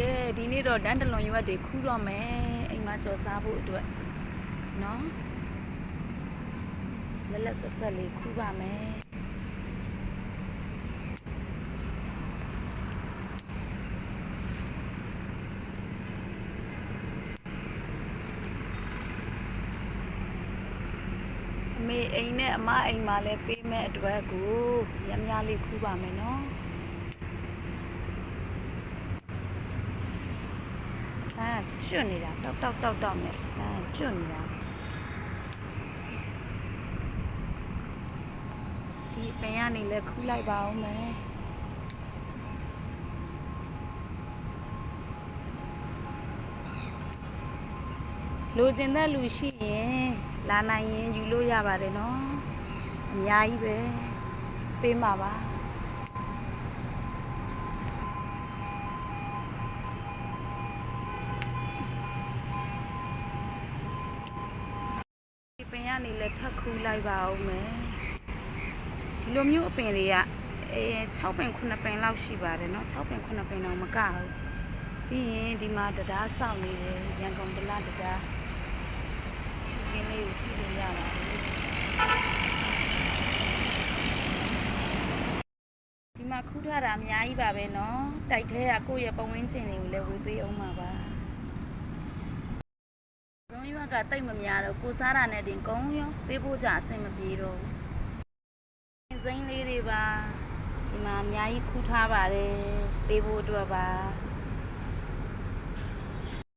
ကဲဒီနေ့တော့တန်းတလွန်ရွက်တွေခူးတော့မယ်အိမ်မှာကြော်စားဖို့အတွက်နော်လက်လက်ဆက်ဆက်လေးခူးပါမယ်အမေအိမ်နဲ့အမအိမ်မှာလည်းပေးမဲ့အတွက်ကိုရမ်းများလေးခူးပါမယ်နော်ကျွတ်နေတာတောက်နဲ့ကျွတ်နေတာဒီပင်ကနေလည်းခူးလိုက်ပါဦးမယ်လိုချင်တဲ့လူရှိရင်လာနိုင်ရင်ယူလို့ရပါတယ်နော်အများကြီးပဲပေးမှာပါပင်ကနေလည်းထပ်ခူးလိုက်ပါဦးမယ်ဒီလိုမျိုးအပင်တွေက6ပင်9ပင်လောက်ရှိပါတယ်เนาะ6ပင်9ပင်တော့မကဘူးပြီးရင်ဒီမှာတရားဆောက်နေတယ်ရန်ကုန်ဒလတရားရှုခင်းလေးကိုကြည့်လို့ရပါတယ်ဒီမှာခူးထားတာအများကြီးပါပဲเนาะတိုက်ထဲကကိုယ့်ရဲ့ပဝင်းကျင်တွေကိုလည်းဝေးပေးအောင်ပါရွက်ကတိတ်မများတော့ကိုစားတာနဲ့တင်ကုန်းရောပေးဖို့ကြအဆင်မပြေတော့ဘူးစိမ့်လေးတွေပါဒီမှာအများကြီးခူးထားပါတယ်ပေးဖို့အတွက်ပါ